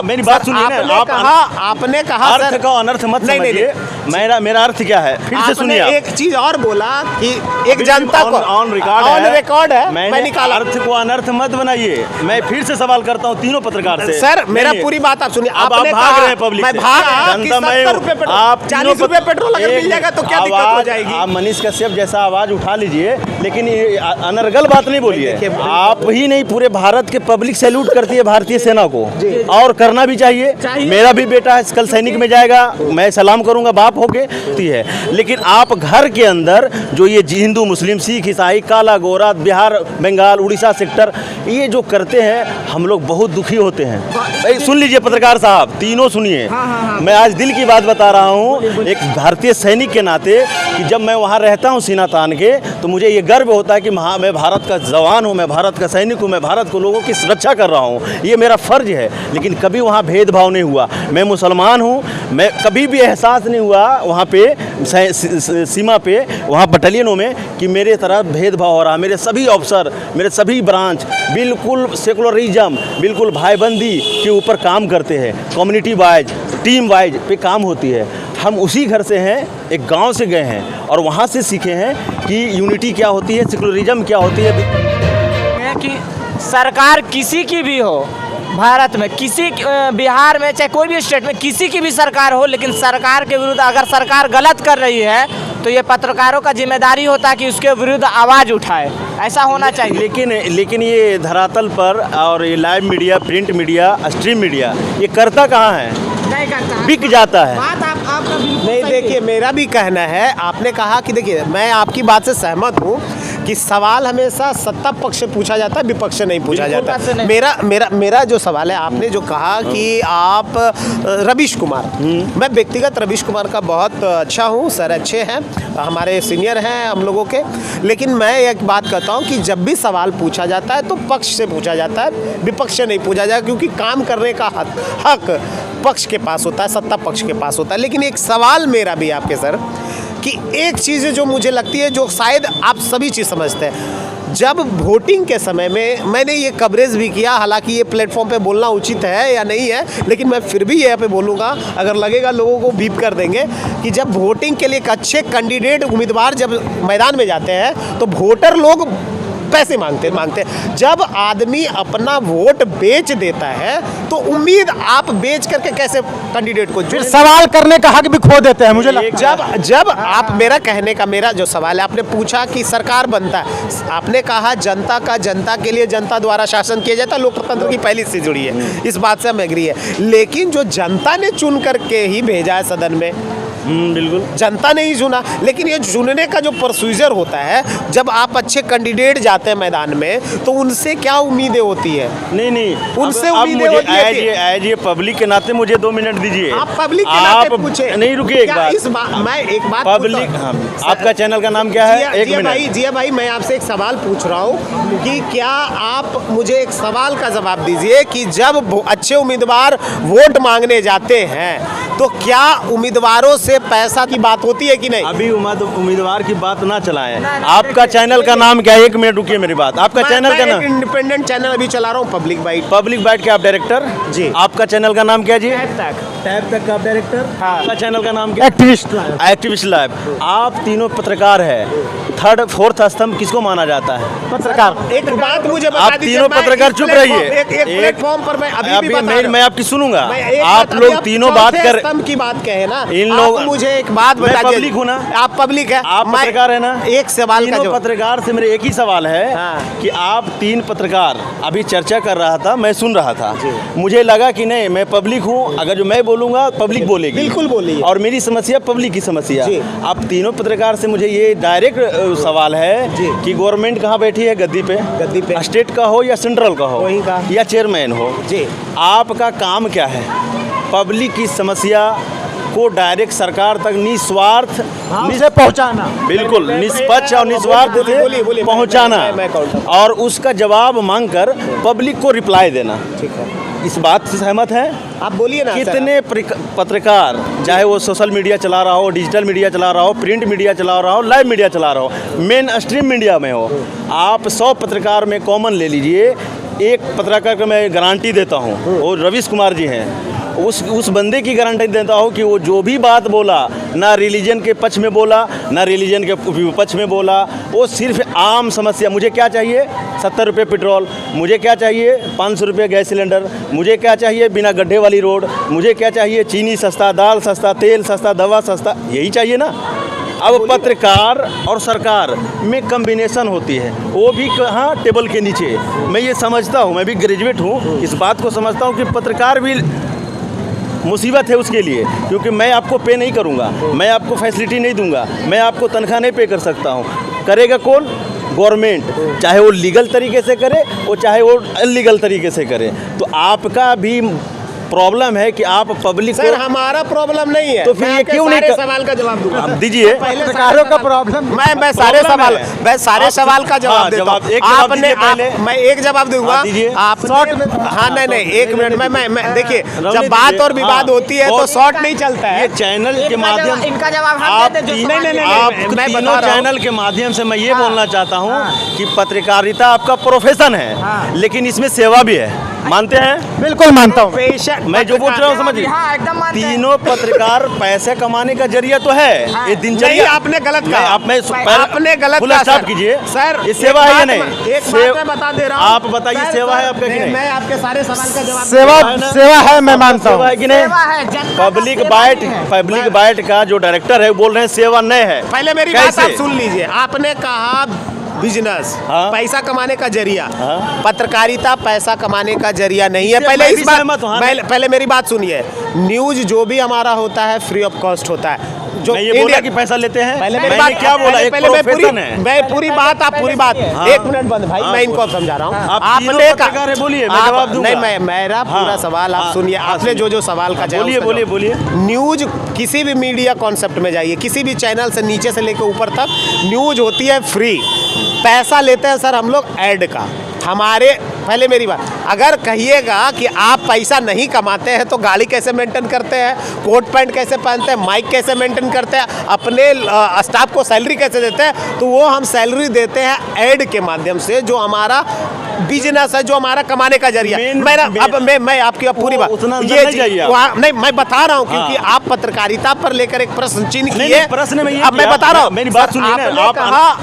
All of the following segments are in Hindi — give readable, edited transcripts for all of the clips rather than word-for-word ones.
मेरी बात सुनिए ना, आपने कहा अर्थ का अनर्थ मत समझिए। मेरा अर्थ क्या है, फिर से सुनिए। एक चीज और बोला कि एक जनता को ऑन रिकॉर्ड है, मैं निकाला। अर्थ को अनर्थ मत बनाइए। मैं फिर से सवाल करता हूँ तीनों पत्रकार से। सर मेरा पूरी बात आप सुनिए। आपने भाग रहे हैं पब्लिक से। आप 40 रुपए पेट्रोल अगर मिल जाएगा तो क्या दिक्कत हो जाएगी? आप मनीष कश्यप जैसा आवाज उठा लीजिए, लेकिन ये अनर्गल बात नहीं बोलिए। आप ही नहीं, पूरे भारत के पब्लिक सैल्यूट करती है भारतीय सेना को, और करना भी चाहिए। मेरा भी बेटा है, कल सैनिक में जाएगा, मैं सलाम करूंगा बाप होके है। लेकिन आप घर के अंदर जो ये हिंदू मुस्लिम सिख ईसाई काला गोरा बिहार बंगाल उड़ीसा सेक्टर ये जो करते हैं, हम लोग बहुत दुखी होते हैं। सुन लीजिए पत्रकार साहब, तीनों सुनिए। मैं आज दिल की बात बता रहा हूँ एक भारतीय सैनिक के नाते, कि जब मैं वहाँ रहता हूँ सीना तान के, तो मुझे ये गर्व होता है कि मैं भारत का जवान हूँ, मैं भारत का सैनिक हूँ, मैं भारत को लोगों की सुरक्षा कर रहा हूँ, ये मेरा फर्ज है। लेकिन कभी वहाँ भेदभाव नहीं हुआ। मैं मुसलमान हूँ, मैं कभी भी एहसास नहीं हुआ वहाँ पे सीमा पे, वहाँ बटालियनों में, कि मेरे तरफ भेदभाव हो रहा। मेरे सभी अफसर, मेरे सभी ब्रांच बिल्कुल सेकुलरिज्म, बिल्कुल भाईबंदी के ऊपर काम करते हैं। कम्युनिटी वाइज, टीम वाइज पे काम होती है। हम उसी घर से हैं, एक गांव से गए हैं और वहाँ से सीखे हैं कि यूनिटी क्या होती है, सेकुलरिज्म क्या होती है। कि सरकार किसी की भी हो, भारत में किसी, बिहार में, चाहे कोई भी स्टेट में किसी की भी सरकार हो, लेकिन सरकार के विरुद्ध अगर सरकार गलत कर रही है तो ये पत्रकारों का जिम्मेदारी होता है कि उसके विरुद्ध आवाज़ उठाए। ऐसा होना चाहिए। लेकिन ये धरातल पर और ये live media, print media, stream media ये करता कहाँ है? नहीं करता, बिक जाता है। बात आपका नहीं, देखिए मेरा भी कहना है, आपने कहा कि देखिए मैं आपकी बात से सहमत हूँ कि सवाल हमेशा सत्ता पक्ष से पूछा जाता है, विपक्ष से नहीं पूछा जाता। मेरा जो सवाल है, आपने जो कहा कि आप रवीश कुमार, मैं व्यक्तिगत रवीश कुमार का बहुत अच्छा हूँ, सर अच्छे हैं, हमारे सीनियर हैं हम लोगों के। लेकिन मैं एक बात कहता हूँ कि जब भी सवाल पूछा जाता है तो पक्ष से पूछा जाता है, विपक्ष से नहीं पूछा जाता, क्योंकि काम करने का हक पक्ष के पास होता है, सत्ता पक्ष के पास होता है। लेकिन एक सवाल मेरा भी आपके सर, कि एक चीज़ जो मुझे लगती है, जो शायद आप सभी चीज़ समझते हैं, जब वोटिंग के समय में मैंने ये कवरेज भी किया, हालांकि ये प्लेटफॉर्म पे बोलना उचित है या नहीं है, लेकिन मैं फिर भी यहाँ पे बोलूँगा, अगर लगेगा लोगों को बीप कर देंगे, कि जब वोटिंग के लिए एक अच्छे कैंडिडेट उम्मीदवार जब मैदान में जाते हैं तो वोटर लोग पैसे मांगते हैं। जब आदमी अपना वोट बेच देता है तो उम्मीद आप बेच करके कैसे कैंडिडेट को, फिर सवाल करने का हक भी खो देते हैं। मुझे जब आप, मेरा कहने का, मेरा जो सवाल है, आपने पूछा कि सरकार बनता है, आपने कहा जनता का, जनता के लिए, जनता द्वारा शासन किया जाता है, लोकतंत्र की पहली से जुड़ी है, इस बात से हम एग्री है। लेकिन जो जनता ने चुन करके ही भेजा है सदन में, बिल्कुल जनता ने ही चुना। लेकिन ये चुनने का जो प्रोसीजर होता है, जब आप अच्छे कैंडिडेट जाते हैं मैदान में, तो उनसे क्या उम्मीदें होती है? नहीं, उनसे उम्मीदें होती है। एज ये पब्लिक के नाते मुझे 2 मिनट दीजिए। आप पब्लिक के नाते पूछे। नहीं, रुकिए एक बात। मैं एक बात पब्लिक, आपका चैनल का नाम क्या है? एक मिनट। जिया भाई, मैं आपसे एक सवाल पूछ रहा हूँ कि क्या आप मुझे एक सवाल का जवाब दीजिए कि जब अच्छे उम्मीदवार वोट मांगने जाते हैं तो क्या उम्मीदवारों से पैसा की बात होती है कि नहीं? अभी उम्मीदवार की बात ना चलाएं। आपका चैनल का नाम क्या है? 1 मिनट रुकिए मेरी बात। आपका चैनल का नाम? इंडिपेंडेंट चैनल अभी चला रहा हूँ, पब्लिक बाइट के आप डायरेक्टर जी। आपका चैनल का नाम क्या जी? टैब तक का आप डायरेक्टर। आपका चैनल का नाम क्या? Activist live. आप तीनों पत्रकार है, 3rd 4th स्तंभ किसको माना जाता है? पत्रकार। एक बात मुझे बता आप तीनों पत्रकार चुप रहिए। एक प्लेटफॉर्म पर मैं आपकी सुनूंगा। आप लोग तीनों बात कर, की बात कहे ना, इन लोग, मुझे एक बात बता, पब्लिक हूँ ना, आप पब्लिक है, आप पत्रकार है ना। एक सवाल का पत्रकार से मेरे एक ही सवाल है कि आप 3 पत्रकार अभी चर्चा कर रहा था, मैं सुन रहा था, मुझे लगा कि नहीं, मैं पब्लिक हूँ, अगर जो मैं बोलूंगा पब्लिक बोलेगी। बिल्कुल बोलिए। और मेरी समस्या पब्लिक की समस्या। आप तीनों पत्रकार से मुझे ये डायरेक्ट सवाल है कि गवर्नमेंट कहाँ बैठी है गद्दी पे? स्टेट का हो या सेंट्रल का हो या चेयरमैन हो, आपका काम क्या है? पब्लिक की समस्या को डायरेक्ट सरकार तक निस्वार्थ पहुंचाना, बिल्कुल निष्पक्ष और निस्वार्थ पहुंचाना, और उसका जवाब मांगकर पब्लिक को रिप्लाई देना। ठीक है, इस बात से सहमत है? आप बोलिए ना। कितने पत्रकार, चाहे वो सोशल मीडिया चला रहा हो, डिजिटल मीडिया चला रहा हो, प्रिंट मीडिया चला रहा हो, लाइव मीडिया चला रहा हो, मेन स्ट्रीम मीडिया में हो, आप 100 पत्रकार में कॉमन ले लीजिए, एक पत्रकार का मैं गारंटी देता हूँ, और रवीश कुमार जी हैं, उस बंदे की गारंटी देता हूँ कि वो जो भी बात बोला, ना रिलीजन के पक्ष में बोला, ना रिलीजन के विपक्ष में बोला, वो सिर्फ आम समस्या। मुझे क्या चाहिए? 70 रुपये पेट्रोल, मुझे क्या चाहिए? 500 रुपये गैस सिलेंडर, मुझे क्या चाहिए? बिना गड्ढे वाली रोड, मुझे क्या चाहिए? चीनी सस्ता, दाल सस्ता, तेल सस्ता, दवा सस्ता, यही चाहिए ना। अब पत्रकार और सरकार में कम्बिनेशन होती है, वो भी कहाँ? टेबल के नीचे। मैं ये समझता हूँ, मैं भी ग्रेजुएट हूँ, इस बात को समझता हूँ कि पत्रकार भी मुसीबत है उसके लिए, क्योंकि मैं आपको पे नहीं करूँगा, मैं आपको फैसिलिटी नहीं दूंगा, मैं आपको तनख्वाह नहीं पे कर सकता हूँ। करेगा कौन? गवर्नमेंट, चाहे वो लीगल तरीके से करे और चाहे वो इलीगल तरीके से करे। तो आपका भी प्रॉब्लम है कि आप पब्लिक सर हमारा प्रॉब्लम नहीं है, तो फिर ये क्यों नहीं सवाल का जवाब दूंगा। आप दीजिए। पत्रकारों का प्रॉब्लम, मैं सारे सवाल, मैं सारे सवाल का जवाब देता हूं। एक जवाब आपने दीजिए पहले। मैं एक जवाब दूंगा आप शॉर्ट में। हाँ नहीं एक मिनट मैं देखिए, जब बात और विवाद होती है तो शॉर्ट नहीं चलता है। ये चैनल के माध्यम, इनका जवाब हम आप देते जो आप तीनों चैनल के माध्यम से मैं ये बोलना चाहता हूँ कि पत्रकारिता आपका प्रोफेशन है, लेकिन इसमें सेवा भी है। मानते हैं? बिल्कुल मानता हूँ। मैं जो बोल रहा हूँ समझिए, हाँ, एकदम मानते हैं। तीनों पत्रकार पैसे कमाने का जरिया तो है, ये दिनचर्या। नहीं, आपने गलत कहा। आपने गलत कहा। स्टॉप कीजिए सर, ये सेवा है या नहीं? एक बात मैं बता दे रहा हूँ, आप बताइए, सेवा है आपका कि नहीं? मैं आपके सारे सवाल का जवाब सेवा है, मैं मानता हूँ। सेवा है कि नहीं? पब्लिक बाइट का जो डायरेक्टर है वो बोल रहे हैं सेवा नहीं है। पहले मेरी बात आप सुन लीजिए। आपने कहा बिजनेस पैसा कमाने का जरिया, पत्रकारिता पैसा कमाने का जरिया नहीं है। पहले इस बात, पहले मेरी बात सुनिए। न्यूज जो भी हमारा होता है फ्री ऑफ कॉस्ट होता है। जो मैं ये बोला कि पैसा लेते हैं, पहले मैंने मेरी बात क्या बोला? एक प्रोफेशन है। मैं पूरी बात, आप पूरी बात, एक मिनट बंद भाई, मैं इनको अब समझा रहा हूँ। आपने पत्रकार है, बोलिए, मैं जवाब दूंगा। नहीं, मेरा पूरा सवाल आप सुनिए। आपने जो सवाल का जवाब, बोलिए। न्यूज किसी भी मीडिया कॉन्सेप्ट में जाइए, किसी भी चैनल से नीचे से लेकर ऊपर तक न्यूज होती है फ्री। पैसा लेते हैं सर हम लोग ऐड का। हमारे पहले मेरी बात, अगर कहिएगा कि आप पैसा नहीं कमाते हैं तो गाड़ी कैसे मेंटेन करते हैं, कोट पैंट कैसे पहनते हैं, माइक कैसे मेंटेन करते हैं, अपने स्टाफ को सैलरी कैसे देते हैं, तो वो हम सैलरी देते हैं ऐड के माध्यम से, जो हमारा बिजनेस है, जो हमारा कमाने का जरिया। मैं आपकी पूरी बात नहीं, मैं बता रहा हूँ, क्योंकि आप पत्रकारिता पर लेकर एक प्रश्न चिन्ह किए। प्रश्न में अब मैं बता रहा हूँ, मेरी बात सुनिए।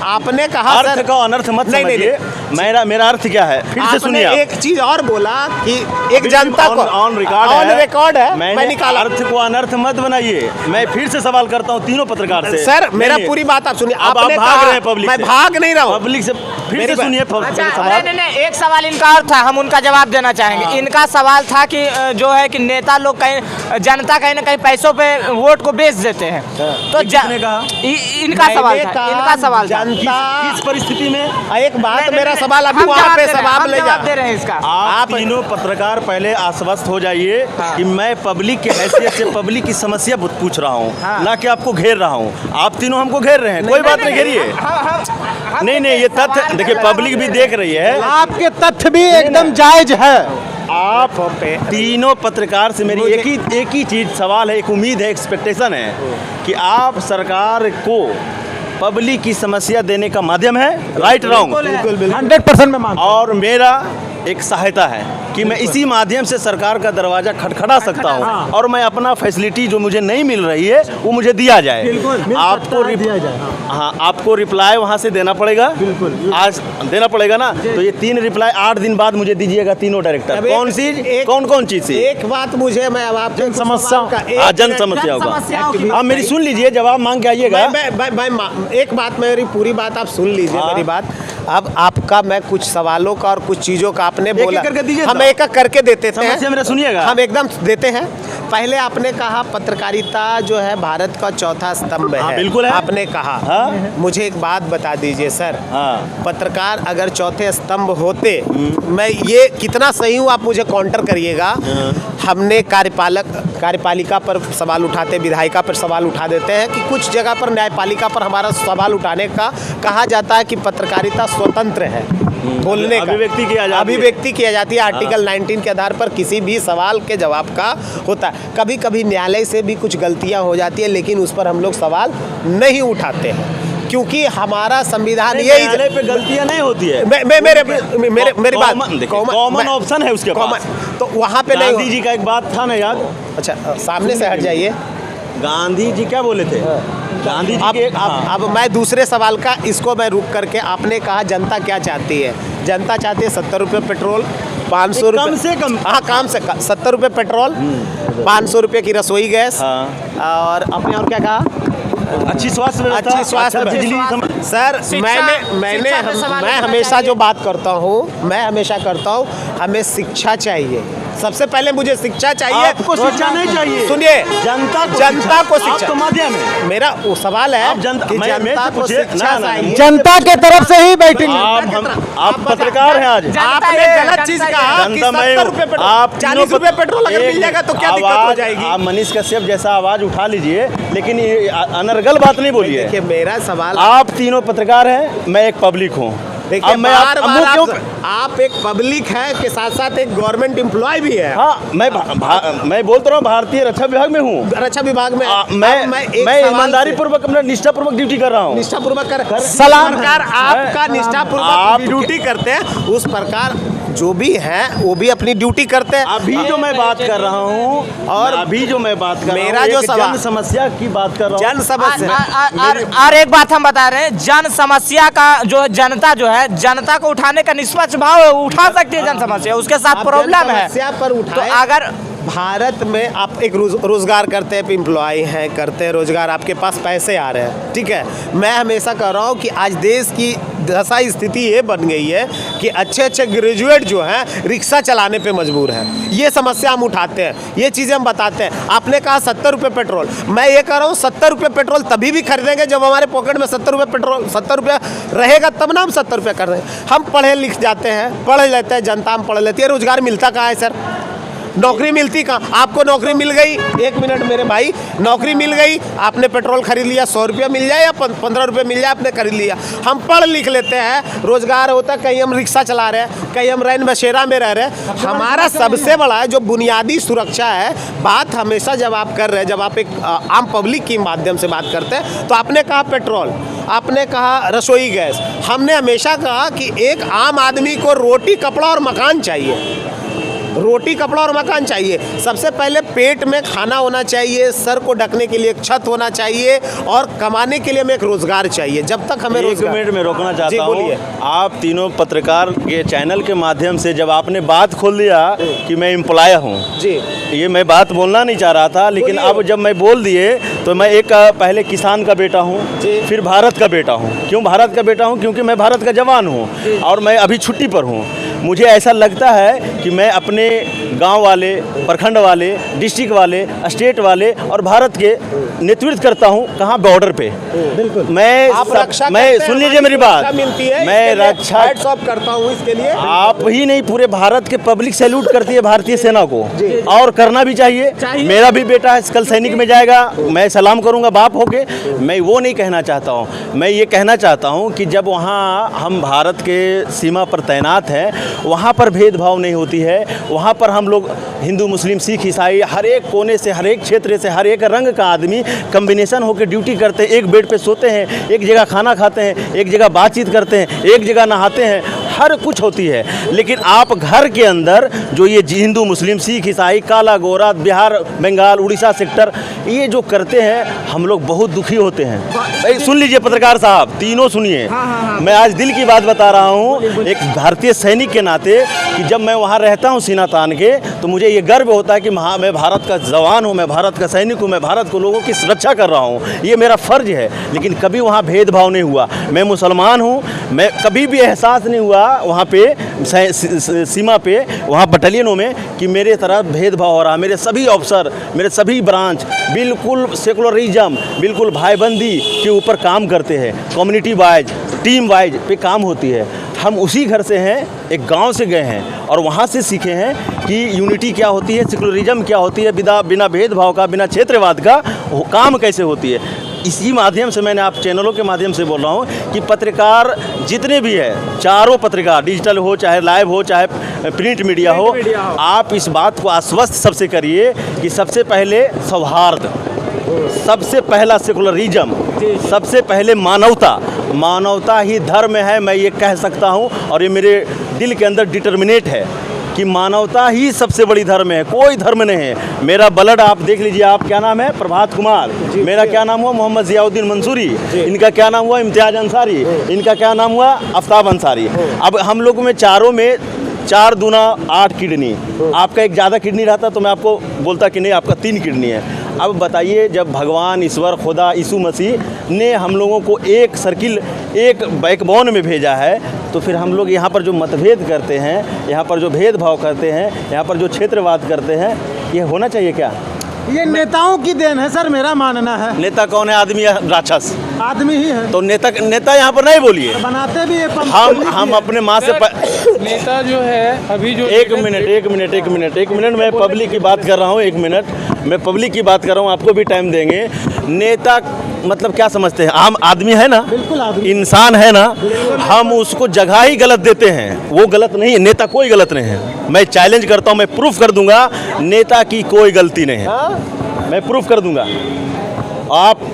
आपने कहा अर्थ का अनर्थ मत समझिए। मेरा अर्थ क्या है, फिर से सुनिए। एक चीज और बोला कि एक जनता को ऑन रिकॉर्ड है, मैं निकाला। अर्थ को अनर्थ मत बनाइए। मैं फिर से सवाल करता हूँ तीनों पत्रकार से। सर मेरा पूरी बात आप सुनिए। आपने भाग रहे हैं पब्लिक से। मैं भाग नहीं रहा हूँ पब्लिक से, फिर से सुनिए सवाल। नहीं, एक सवाल इनका और था, हम उनका जवाब देना चाहेंगे। इनका सवाल था कि जो है कि नेता लोग कहीं, जनता कहीं ना कहीं पैसों पे वोट को बेच देते हैं। तो इनका सवाल था, जनता किस परिस्थिति में? एक बात, मेरा सवाल अभी वहाँ पे सवाल ले जा दे रहे हैं इसका। आप तीनों पत्रकार पहले आश्वस्त हो जाइए कि मैं पब्लिक की हैसियत से पब्लिक की समस्या पूछ रहा हूँ, ना कि आपको घेर रहा हूँ। आप तीनों हमको घेर रहे हैं, कोई बात नहीं, घेरिए। नहीं, ये तथ्य देखिए, पब्लिक भी देख रही है। आपके तथ्य भी एकदम जायज है। आप तीनों पत्रकार से मेरी एक ही चीज सवाल है, एक उम्मीद है, एक्सपेक्टेशन है कि आप सरकार को पब्लिक की समस्या देने का माध्यम है। Right wrong? 100% में मानता हूं। और मेरा एक सहायता है कि मैं इसी माध्यम से सरकार का दरवाजा खटखटा सकता हूं, और मैं अपना फैसिलिटी जो मुझे नहीं मिल रही है वो मुझे दिया जाए। आपको दिया जाए। हाँ, आपको रिप्लाई वहां से देना पड़ेगा। बिल्कुल, आज देना पड़ेगा ना। तो ये 3 रिप्लाई 8 दिन बाद मुझे दीजिएगा, तीनों डायरेक्टर। कौन चीज से? एक बात मुझे, मैं अब आपकी समस्या का जन समस्याओं का आप मेरी सुन लीजिए, जवाब मांग के आइएगा। एक बात, मेरी पूरी बात आप सुन लीजिए मेरी बात। अब आपका मैं कुछ सवालों का और कुछ चीज़ों का आपने बोला, हम एक एक करके देते हैं। मेरा सुनिएगा, हम एकदम देते हैं। पहले आपने कहा पत्रकारिता जो है भारत का चौथा स्तंभ है। बिल्कुल है। आपने कहा। मुझे एक बात बता दीजिए सर, पत्रकार अगर चौथे स्तंभ होते, मैं ये कितना सही हूँ आप मुझे काउंटर करिएगा। हमने कार्यपालिका पर सवाल उठाते, विधायिका पर सवाल उठा देते हैं कि कुछ जगह पर न्यायपालिका पर हमारा सवाल उठाने का कहा जाता है कि पत्रकारिता स्वतंत्र है, बोलने का अभिव्यक्ति किया जाती है। आर्टिकल 19 के आधार पर किसी भी सवाल के जवाब का होता है। कभी कभी न्यायालय से भी कुछ गलतियां हो जाती है, लेकिन उस पर हम लोग सवाल नहीं उठाते हैं। क्योंकि हमारा संविधान न्यायालय पे गलतियां नहीं होती है। मेरी बात कॉमन ऑप्शन है उसके पास, तो वहाँ पे नहीं गांधी जी का एक बात था ना याद। अच्छा सामने से हट जाइए। गांधी जी क्या बोले थे? गांधी जी के अब मैं दूसरे सवाल का इसको मैं रुक करके, आपने कहा जनता क्या चाहती है? जनता चाहती है 70 रुपये पेट्रोल, 500 रुपये कम से कम, हाँ काम से 70 रुपये पेट्रोल, 500 रुपये की रसोई गैस, और आपने और क्या कहा? अच्छी स्वास्थ्य व्यवस्था, अच्छी स्वास्थ्य बिजली। सर मैं हमेशा जो बात करता हूँ, हमें शिक्षा चाहिए। सबसे पहले मुझे शिक्षा चाहिए। आपको शिक्षा नहीं चाहिए, सुनिए, जनता को शिक्षा। तो माध्यम है। मेरा वो सवाल है जनता कि जनता को शिक्षा चाहिए। जनता के तरफ से ही बैठेंगे। आप पत्रकार हैं आज, आपने गलत चीज कहा कि 70 रुपये पेट्रोल, आप 40 रुपये पेट्रोल अगर मिल जाएगा तो क्या दिक्कत हो जाएगी? आप मनीष कश्यप जैसा आवाज उठा लीजिए, लेकिन ये अनर्गल बात नहीं बोलिए। देखिए मेरा सवाल, आप तीनों पत्रकार हैं, मैं एक पब्लिक हूँ। देखिए आप एक पब्लिक है के साथ साथ एक गवर्नमेंट एम्प्लॉय भी है। हाँ, मैं बोलता रहा हूँ, भारतीय रक्षा विभाग में हूँ। रक्षा विभाग में मैं ईमानदारी पूर्वक अपना निष्ठापूर्वक ड्यूटी कर रहा हूँ। निष्ठापूर्वक सलाम। सरकार आपका निष्ठापूर्वक ड्यूटी करते हैं, उस प्रकार जो भी है वो भी अपनी ड्यूटी करते हैं। अभी जो मैं बात कर रहा हूँ, और अभी जो मैं बात कर रहा हूँ, मेरा जो सवाल, जन समस्या की बात कर रहा हूँ। जन समस्या और एक बात हम बता रहे हैं, जन समस्या का जो जनता जो है, जनता को उठाने का निष्पक्ष भाव उठा सकती है जन समस्या, उसके साथ प्रॉब्लम है पर तो उठाए। अगर भारत में आप एक रोजगार करते हैं, एम्प्लॉय हैं, करते हैं रोजगार, आपके पास पैसे आ रहे हैं, ठीक है। मैं हमेशा कह रहा हूँ कि आज देश की दशा स्थिति ये बन गई है कि अच्छे ग्रेजुएट जो हैं रिक्शा चलाने पे मजबूर हैं। ये समस्या हम उठाते हैं, ये चीज़ें हम बताते हैं। आपने कहा 70 रुपये पेट्रोल, मैं ये कह रहा हूँ 70 रुपये पेट्रोल तभी भी खरीदेंगे जब हमारे पॉकेट में 70 रुपये पेट्रोल 70 रुपये रहेगा, तब ना हम 70 रुपये कर रहे हैं। हम पढ़े लिख जाते हैं, पढ़ लेते हैं, जनता हम पढ़ लेती है, रोजगार मिलता कहाँ है सर? नौकरी मिलती कहाँ? आपको नौकरी मिल गई, एक मिनट मेरे भाई, नौकरी मिल गई, आपने पेट्रोल खरीद लिया, 100 रुपया मिल जाए या 15 रुपये मिल जाए, आपने खरीद लिया। हम पढ़ लिख लेते हैं, रोजगार होता, कहीं हम रिक्शा चला रहे हैं, कहीं हम रैन बसेरा में रह रहे हैं। हमारा सबसे बड़ा जो बुनियादी सुरक्षा है, बात हमेशा जब आप कर रहे हैं, जब आप एक आम पब्लिक के माध्यम से बात करते हैं, तो आपने कहा पेट्रोल, आपने कहा रसोई गैस। हमने हमेशा कहा कि एक आम आदमी को रोटी, कपड़ा और मकान चाहिए। रोटी, कपड़ा और मकान चाहिए। सबसे पहले पेट में खाना होना चाहिए, सर को ढकने के लिए एक छत होना चाहिए, और कमाने के लिए हमें एक रोजगार चाहिए। जब तक हमें एक मिनट में रोकना चाहता हूँ। आप तीनों पत्रकार के चैनल के माध्यम से जब आपने बात खोल दिया कि मैं एम्प्लॉय हूँ जी, ये मैं बात बोलना नहीं चाह रहा था, लेकिन अब जब मैं बोल दिए तो मैं एक पहले किसान का बेटा हूँ, फिर भारत का बेटा हूँ। क्यों भारत का बेटा हूँ? क्योंकि मैं भारत का जवान हूँ और मैं अभी छुट्टी पर हूँ। मुझे ऐसा लगता है कि मैं अपने गांव वाले, प्रखंड वाले, डिस्ट्रिक्ट वाले, स्टेट वाले और भारत के नेतृत्व करता हूं। कहां? बॉर्डर पे। बिल्कुल। मैं सुन लीजिए मेरी बात, मैं रक्षा करता हूं इसके लिए। आप ही नहीं, पूरे भारत के पब्लिक सैल्यूट करती है भारतीय सेना को, और करना भी चाहिए। मेरा भी बेटा है, कल सैनिक में जाएगा, मैं सलाम करूंगा बाप होके। मैं वो नहीं कहना चाहता हूँ, मैं ये कहना चाहता हूँ कि जब वहाँ हम भारत के सीमा पर तैनात हैं, वहाँ पर भेदभाव नहीं होती है। वहाँ पर हम लोग हिंदू, मुस्लिम, सिख, ईसाई, हर एक कोने से, हर एक क्षेत्र से, हर एक रंग का आदमी कम्बिनेशन होकर ड्यूटी करते हैं। एक बेड पे सोते हैं, एक जगह खाना खाते हैं, एक जगह बातचीत करते हैं, एक जगह नहाते हैं, हर कुछ होती है। लेकिन आप घर के अंदर जो ये हिंदू, मुस्लिम, सिख, ईसाई, काला गोरा, बिहार, बंगाल, उड़ीसा सेक्टर, ये जो करते हैं, हम लोग बहुत दुखी होते हैं। सुन लीजिए पत्रकार साहब, तीनों सुनिए। मैं आज दिल की बात बता रहा हूँ, एक भारतीय सैनिक के नाते, कि जब मैं वहाँ रहता हूँ सीना तान के, तो मुझे ये गर्व होता है कि मैं भारत का जवान हूँ, मैं भारत का सैनिक हूँ, मैं भारत को लोगों की सुरक्षा कर रहा हूँ, ये मेरा फ़र्ज है। लेकिन कभी वहाँ भेदभाव नहीं हुआ। मैं मुसलमान हूँ, मैं कभी भी एहसास नहीं हुआ वहाँ पे सीमा पे, वहाँ बटालियनों में, कि मेरे तरफ भेदभाव हो रहा। मेरे सभी अफसर, मेरे सभी ब्रांच बिल्कुल सेकुलरिज्म, बिल्कुल भाईबंदी के ऊपर काम करते हैं। कम्युनिटी वाइज, टीम वाइज पे काम होती है। हम उसी घर से हैं, एक गांव से गए हैं और वहाँ से सीखे हैं कि यूनिटी क्या होती है, सेकुलरिज्म क्या होती है, बिना भेदभाव का, बिना क्षेत्रवाद का काम कैसे होती है। इसी माध्यम से मैंने आप चैनलों के माध्यम से बोल रहा हूँ कि पत्रकार जितने भी हैं, चारों पत्रकार, डिजिटल हो, चाहे लाइव हो, चाहे प्रिंट मीडिया हो, आप इस बात को आश्वस्त सबसे करिए कि सबसे पहले सौहार्द, सबसे पहला सेकुलरिज्म, सबसे पहले मानवता ही धर्म है, मैं ये कह सकता हूँ। और ये मेरे दिल के अंदर डिटर्मिनेट है कि मानवता ही सबसे बड़ी धर्म है, कोई धर्म नहीं है। मेरा ब्लड आप देख लीजिए, आप क्या नाम है? प्रभात कुमार। मेरा क्या नाम हुआ? मोहम्मद जियाउद्दीन मंसूरी। इनका क्या नाम हुआ? इम्तियाज अंसारी। इनका क्या नाम हुआ? आफ्ताब अंसारी। अब हम लोग में चारों में 4 दूना 8 किडनी, आपका एक ज़्यादा किडनी रहता तो मैं आपको बोलता कि नहीं आपका 3 किडनी है। अब बताइए, जब भगवान, ईश्वर, खुदा, यीशु मसीह ने हम लोगों को एक सर्किल, एक बैकबोन में भेजा है, तो फिर हम लोग यहाँ पर जो मतभेद करते हैं, यहाँ पर जो भेदभाव करते हैं, यहाँ पर जो क्षेत्रवाद करते हैं, ये होना चाहिए क्या? ये नेताओं की देन है सर, मेरा मानना है। नेता कौन है? आदमी या राक्षस? आदमी ही है। तो नेता यहाँ पर नहीं बोलिए। बनाते भी हम अपने माँ से नेता जो है अभी जो एक मिनट मैं पब्लिक की बात कर रहा हूँ। 1 मिनट मैं पब्लिक की बात कर रहा हूँ, आपको भी टाइम देंगे। नेता मतलब क्या समझते हैं? आम आदमी है ना, बिल्कुल आदमी, इंसान है ना, हम उसको जगह ही गलत देते हैं। वो गलत नहीं है, नेता कोई गलत नहीं है। मैं चैलेंज करता हूँ, मैं प्रूफ कर दूंगा नेता की कोई गलती नहीं है। मैं प्रूफ कर दूंगा,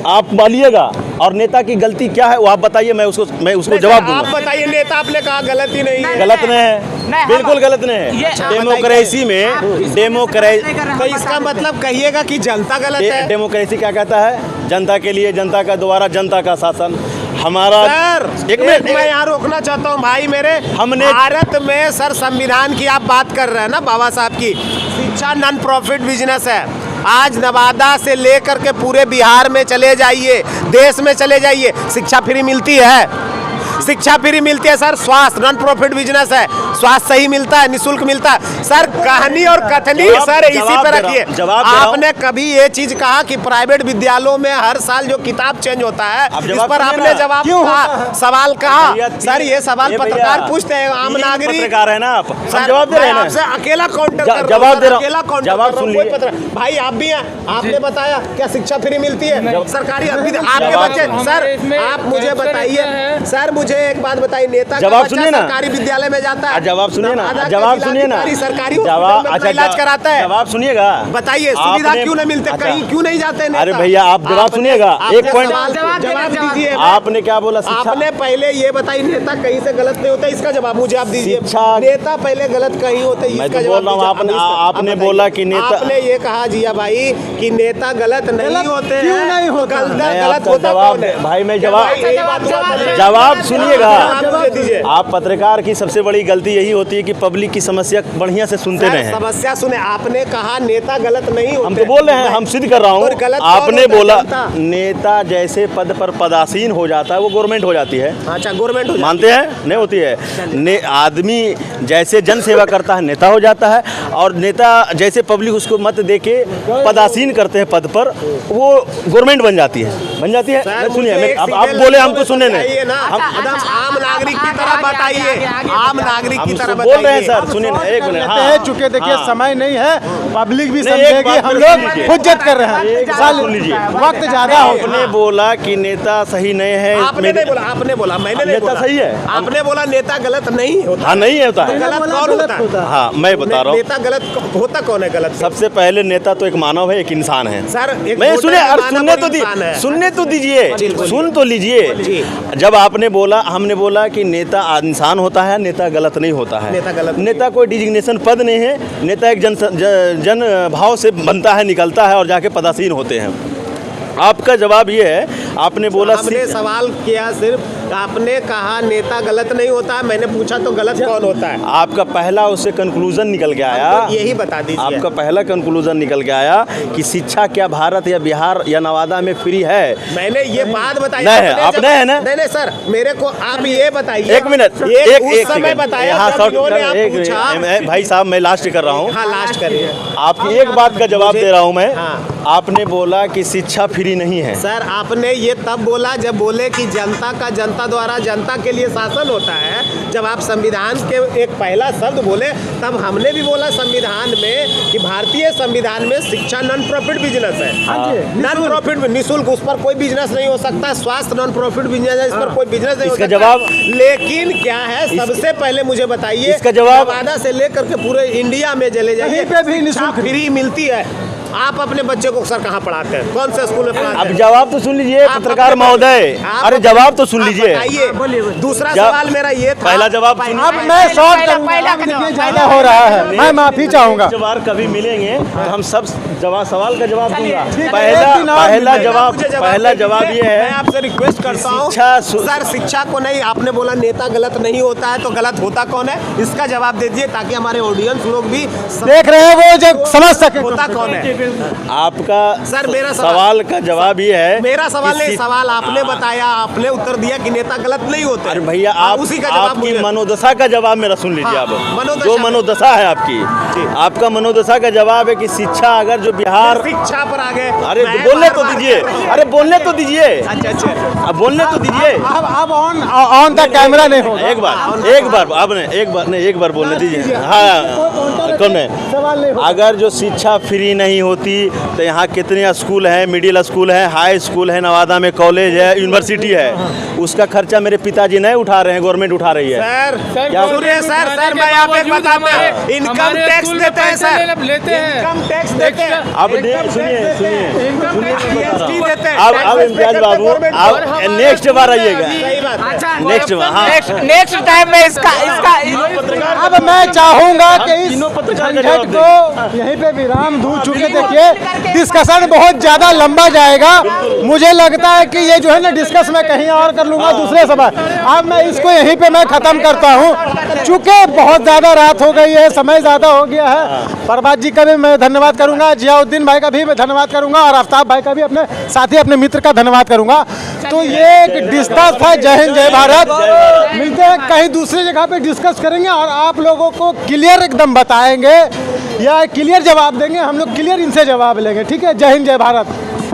आप मानिएगा। और नेता की गलती क्या है वो आप बताइए, मैं उसको जवाब दूंगा। आप बताइए, नेता आपने कहा गलत ही नहीं है। गलत नहीं है, बिल्कुल गलत नहीं है। डेमोक्रेसी में तो इसका मतलब कहिएगा कि जनता गलत है। डेमोक्रेसी क्या कहता है? जनता के लिए, जनता का द्वारा, जनता का शासन। हमारा सर एक मिनट मैं यहाँ रोकना चाहता हूँ भाई मेरे। हमने भारत में सर संविधान की आप बात कर रहे हैं ना, बाबा साहब की। शिक्षा नॉन प्रॉफिट बिजनेस है। आज नवादा से लेकर के पूरे बिहार में चले जाइए, देश में चले जाइए, शिक्षा फ्री मिलती है। शिक्षा फ्री मिलती है सर। स्वास्थ्य नॉन प्रॉफिट बिजनेस है, स्वास्थ्य सही मिलता है, निःशुल्क मिलता है। सर कहानी और कथनी सर इसी पे रखिए। आपने कभी ये चीज कहा कि प्राइवेट विद्यालयों में हर साल जो किताब चेंज होता है, इस पर आपने जवाब कहा, सवाल कहा? सर ये सवाल पत्रकार पूछते हैं, आम नागरिक पत्रकार है ना आप, सर, जवाब दे रहे हैं ना। आपसे अकेला काउंटर कर रहा हूं, जवाब दे रहा हूं, अकेला काउंटर जवाब कर रहा हूं, सुन कोई लीजिए। पत्र भाई आप भी हैं, आपने बताया क्या शिक्षा फ्री मिलती है सरकारी? आपके जवाब- बच्चे सर आप मुझे बताइए, सर मुझे एक बात बताइए, नेता का जवाब बच्चा सुनिए ना। सरकारी विद्यालय में जाता है, जवाब सुनिए ना, नवादा का जवाब सुनिए ना, जिलाधिकारी सरकारी जवाब हॉस्पिटल में अपना इलाज कराता है। जवाब सुनिएगा, बताइए सुविधा क्यों नहीं मिलते? अच्छा। कहीं क्यों नहीं जाते नेता? अरे भैया आप जवाब सुनिएगा, एक पॉइंट जवाब दीजिए। आपने क्या बोला? शिक्षा आपने पहले ये बताइए, नेता कहीं से गलत नहीं होता, इसका जवाब मुझे आप दीजिए। शिक्षा- नेता पहले गलत कहीं होते, मैं इसका तो जवाब बोल रहा हूँ, दीजिए। आपने बोला कि नेता- आपने ये कहा जिया भाई कि नेता गलत नहीं होते हैं। क्यों नहीं होता? मैं गलत आपका होता जवाब कौन है? भाई मैं क्या जवाब भाई, यही बात हुआ था? जवाब सुनिएगा। जवाब मुझे दीजिए। आप पत्रकार की सबसे बड़ी गलती यही होती है कि पब्लिक की समस्या बढ़िया से सुनते सर, नहीं हैं। समस्या सुने, आपने कहा नेता गलत नहीं होते। हम तो बोल रहे हैं, हम सिद्ध कर रहा और गलत हूँ। कौन आपने होता है? बोला जनता। नेता जैसे पद पर पदासीन हो जाता है वो गवर्नमेंट हो जाती है। अच्छा गवर्नमेंट हो जाती मानते हैं? नहीं होती है। आदमी जैसे जन सेवा करता है नेता हो जाता है, और नेता जैसे पब्लिक उसको मत देके पदासीन करते हैं पद पर, वो गवर्नमेंट बन जाती है। सर, नहीं, सुनिए मुझे एक आप सीधे बोले लफ्ज़ों हमको में सुनने बताइए नहीं। ना, एकदम आम नागरिक की तरह बताइए, आम नागरिक की तरह बोल रहे हैं बताइए। सर, सुनिए ना, एक मिनट। है चुके देखिए हाँ। समय नहीं है, पब्लिक भी नहीं, एक समझेगी, बात हम सुन लोग लीजिए। हुज्जत कर रहे एक हैं। बात सुन लीजिए। वक्त ज्यादा हो आपने बोला कि नेता सही नहीं है। आपने नहीं बोला, आपने बोला, मैंने नहीं नेता बोला। सही है। आपने बोला नेता गलत नहीं होता। हाँ नहीं होता है। गलत कौन होता है? हाँ मैं बता रहा हूँ, नेता गलत होता कौन है? गलत सबसे पहले नेता तो एक मानव है, एक इंसान है। सर एक मैं वोटर सुने, अरे मानव सुनने और तो इंसान है। सुनने तो दीजिए, बोलिए। सुन तो लीजिए। जी। जब आपने बोला, हमने बोला कि नेता इंसान होता है, नेता गलत नहीं होता है। नेता गलत नहीं। नेता कोई डिजिग्नेशन पद नहीं है। नेता एक जन भाव से बनता है, निकलता है और जाके पदासीन होते हैं। आपका जवाब ये है, आपने बोला हमने सवाल किया, सिर्फ आपने कहा नेता गलत नहीं होता, मैंने पूछा तो गलत कौन होता है? आपका पहला उससे कंक्लूजन निकल के आया। हमको यही बता दीजिए। आपका पहला कंक्लूजन निकल के आया कि शिक्षा क्या भारत या बिहार या नवादा में फ्री है? मैंने ये बात बताई। नहीं है, आप नहीं है ना? नहीं सर, मेरे को आप ये बताइए। एक मिनट, उस समय बताया हाँ, जब इन्होंने आप एक पूछा। भाई साहब मैं लास्ट कर रहा हूँ। हाँ लास्ट करिए। आपकी एक बात का जवाब मुझे- दे रहा हूँ मैं। हाँ। आपने बोला कि शिक्षा फ्री नहीं है। सर आपने ये तब बोला जब बोले कि जनता का जनता द्वारा जनता के लिए शासन होता है। जब आप संविधान के एक पहला शब्द बोले, तब हमने भी बोला संविधान में कि भारतीय संविधान में शिक्षा नॉन प्रॉफिट बिजनेस है। नॉन प्रॉफिट निःशुल्क, उस पर कोई बिजनेस नहीं हो सकता। स्वास्थ्य नॉन प्रॉफिट बिजनेस है, इस पर कोई बिजनेस नहीं हो इसका सकता। जवाब- लेकिन क्या है, सबसे पहले मुझे बताइए, इसका जवाब- नवादा से लेकर के पूरे इंडिया में चले जाइए, कहीं पे भी शिक्षा निःशुल्क फ्री मिलती है। आप अपने बच्चे को सर कहाँ पढ़ाते हैं, कौन से स्कूल में पढ़ाते अब हैं? जवाब तो सुन लीजिए आप पत्रकार अपने- महोदय, आप अरे अपने- जवाब तो सुन आप लीजिए। बताइए। दूसरा जब- सवाल मेरा ये था, पहला जवाब सुनिए। अब मैं शॉर्ट पहला- करूंगा, पहला अब का देखिए जवाब। ज्यादा हो रहा है, मैं माफी चाहूंगा। नेक्स्ट बार कभी मिलेंगे तो हम सब सवाल का जवाब दूंगा। ठीक है, पहला एक दिन और पहला मिलेंगे। जवाब मुझे पहला जवाब दीजिए। ये मैं है, आपसे रिक्वेस्ट करता हूँ सर, शिक्षा को नहीं, आपने बोला नेता गलत नहीं होता है, तो गलत होता कौन है, इसका जवाब दे दीजिए ताकि हमारे ऑडियंस लोग भी देख रहे हैं वो जो समझ सके। होता कौन है। आपका सर, मेरा सवाल का जवाब ये है, मेरा सवाल कि नहीं, सवाल आपने बताया, आपने उत्तर दिया कि नेता गलत नहीं होते। अरे भैया आप उसी का जवाब आपकी मुझे- मनोदशा का जवाब मेरा सुन लीजिए। हाँ, आप मनोदशा जो का- मनोदशा है आपकी, आपका मनोदशा का जवाब है कि शिक्षा अगर जो बिहार, शिक्षा पर आ गए। अरे मैं बोलने तो बार-बार दीजिए, कह रहा हूँ। अरे बोलने तो दीजिए, अच्छा अब बोलने तो दीजिए। अब ऑन द कैमरा नहीं होगा। एक बार आपने एक बार बोलने दीजिए। हाँ कौन है, सवाल नहीं होगा। अगर जो शिक्षा फ्री नहीं होती तो यहाँ कितने स्कूल हैं, मिडिल स्कूल है, हाई स्कूल है, नवादा में कॉलेज है, यूनिवर्सिटी है, उसका खर्चा मेरे पिताजी नहीं उठा रहे हैं, गवर्नमेंट उठा रही है। सर क्या- सुनिए सर, मैं यहाँ पे बताता हूँ, इनकम टैक्स देते हैं सर, लेते हैं इनकम टैक्स देते हैं, अब सुनिए GST देते हैं। अब इम्तियाज बाबू आप नेक्स्ट बार आइएगा। सही बात है। अच्छा नेक्स्ट बार, हाँ। नेक्स्ट टाइम में इसका अब मैं चाहूंगा कि इस तीनों पत्रकार का झंझट जवाब को यहीं पे विराम दूं, चूंकि देखिए डिस्कशन बहुत ज्यादा लंबा जाएगा। मुझे लगता है कि ये जो है ना डिस्कस मैं कहीं और कर लूंगा दूसरे सवाल। अब मैं इसको यहीं पे मैं खत्म करता हूं, चूंकि बहुत ज्यादा रात हो गई है, समय ज्यादा हो गया है। प्रभात जी का भी मैं धन्यवाद करूंगा, जियाउद्दीन भाई का भी मैं धन्यवाद करूंगा, और आफ्ताब भाई का भी, अपने साथी अपने मित्र का धन्यवाद करूंगा। तो ये एक डिस्कस था। जय हिंद, जय भारत। मिलते हैं कहीं दूसरी जगह पे, डिस्कस करेंगे और आप लोगों को क्लियर एकदम बताएंगे या क्लियर जवाब देंगे, हम लोग क्लियर इनसे जवाब लेंगे। ठीक है, जय हिंद, जय भारत।